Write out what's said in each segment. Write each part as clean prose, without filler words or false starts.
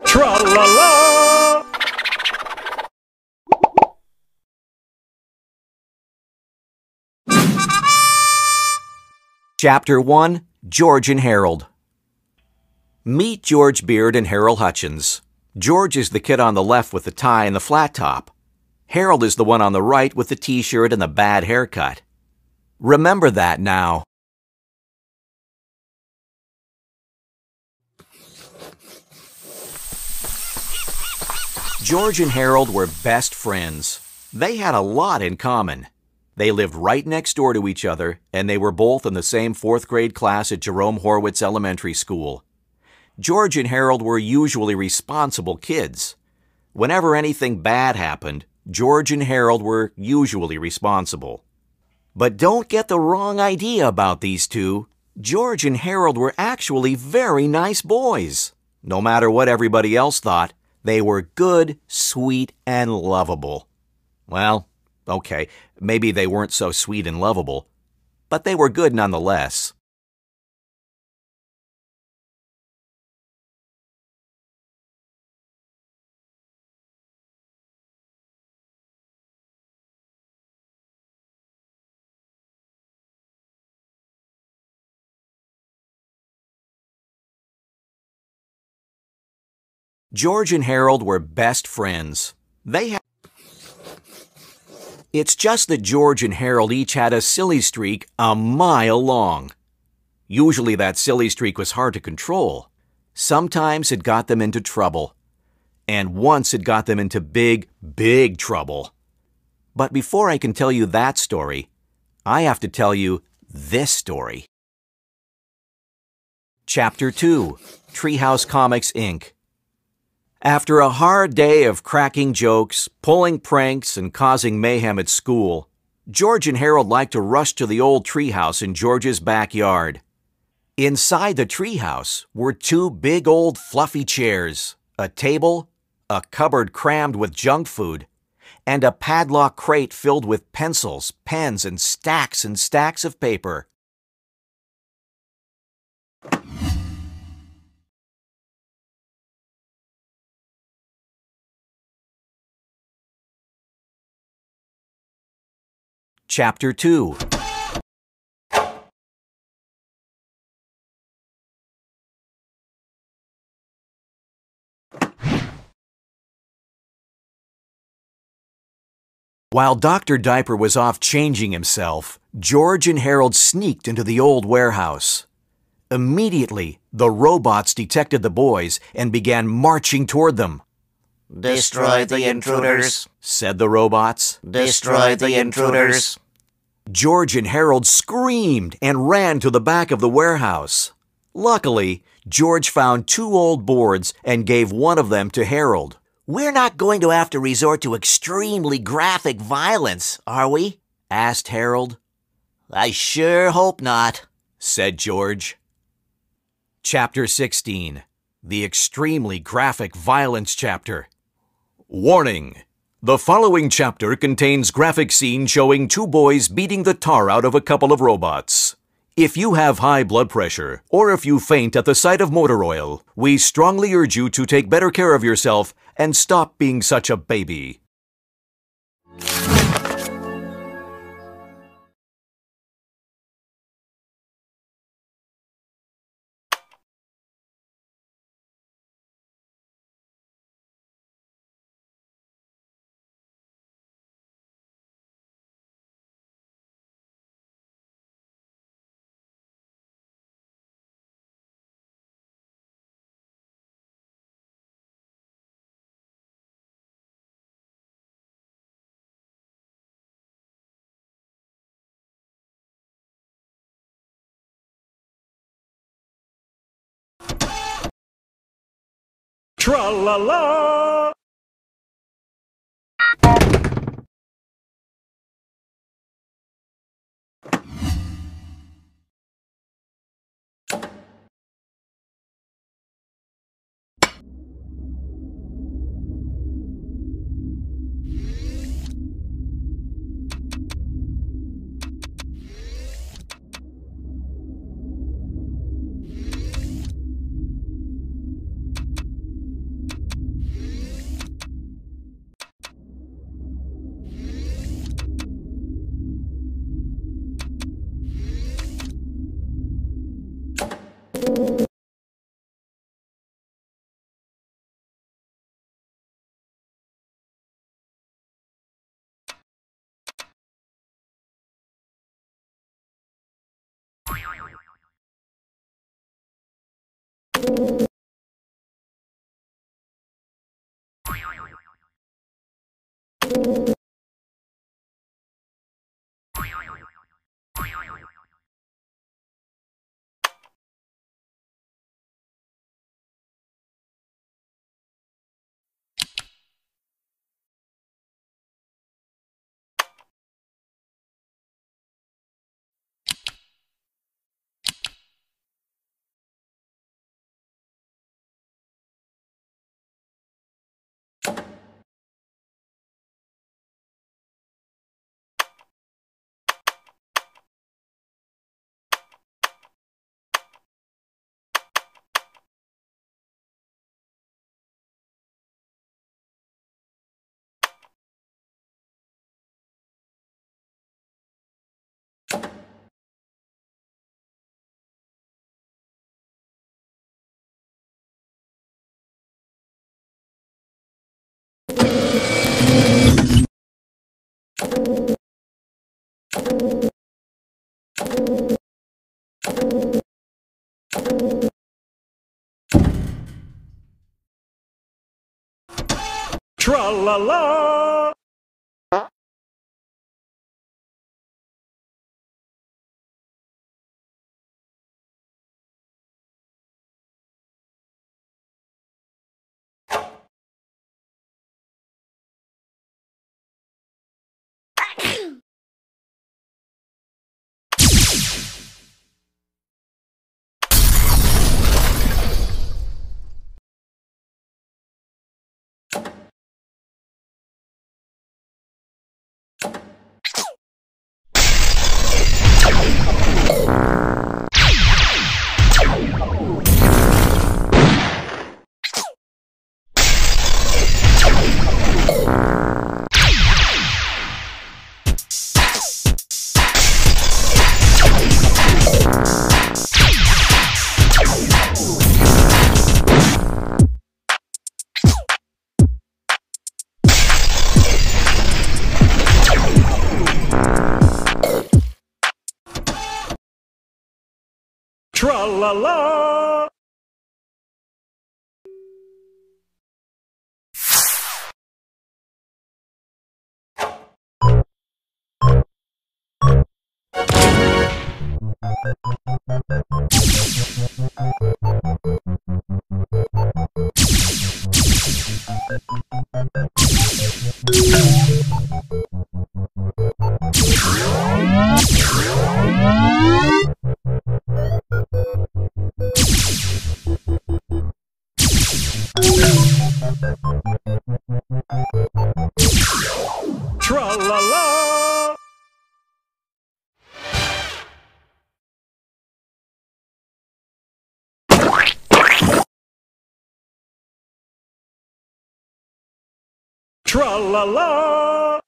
Tra-la-la! Chapter 1, George and Harold. Meet George Beard and Harold Hutchins. George is the kid on the left with the tie and the flat top. Harold is the one on the right with the t-shirt and the bad haircut. Remember that now. George and Harold were best friends. They had a lot in common. They lived right next door to each other, and they were both in the same 4th grade class at Jerome Horwitz Elementary School. George and Harold were usually responsible kids. Whenever anything bad happened, George and Harold were usually responsible. But don't get the wrong idea about these two. George and Harold were actually very nice boys. No matter what everybody else thought, they were good, sweet, and lovable. Well, okay, maybe they weren't so sweet and lovable, but they were good nonetheless. George and Harold were best friends. It's just that George and Harold each had a silly streak a mile long. Usually that silly streak was hard to control. Sometimes it got them into trouble. And once it got them into big, big trouble. But before I can tell you that story, I have to tell you this story. Chapter 2, Treehouse Comics, Inc. After a hard day of cracking jokes, pulling pranks, and causing mayhem at school, George and Harold liked to rush to the old treehouse in George's backyard. Inside the treehouse were 2 big old fluffy chairs, a table, a cupboard crammed with junk food, and a padlock crate filled with pencils, pens, and stacks of paper. Chapter 2. While Dr. Diaper was off changing himself, George and Harold sneaked into the old warehouse. Immediately, the robots detected the boys and began marching toward them. "Destroy the intruders," said the robots. "Destroy the intruders." George and Harold screamed and ran to the back of the warehouse. Luckily, George found 2 old boards and gave one of them to Harold. "We're not going to have to resort to extremely graphic violence, are we?" asked Harold. "I sure hope not," said George. Chapter 16, the Extremely Graphic Violence Chapter. Warning! The following chapter contains graphic scenes showing 2 boys beating the tar out of a couple of robots. If you have high blood pressure, or if you faint at the sight of motor oil, we strongly urge you to take better care of yourself and stop being such a baby. Tra-la-la! Tra-la-la! Tra-la-la! Tra-la-la! Tra-la-la!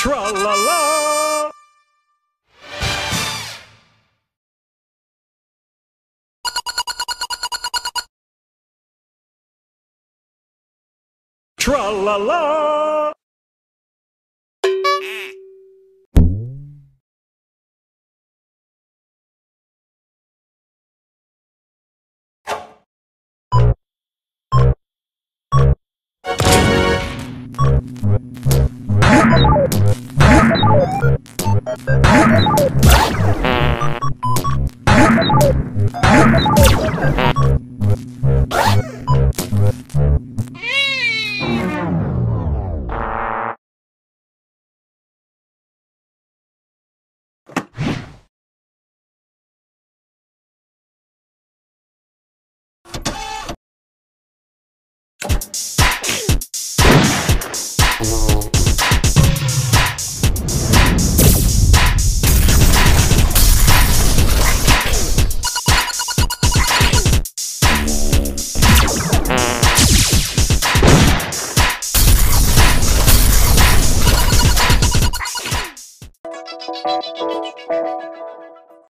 Tra-la-la! Tra-la-la!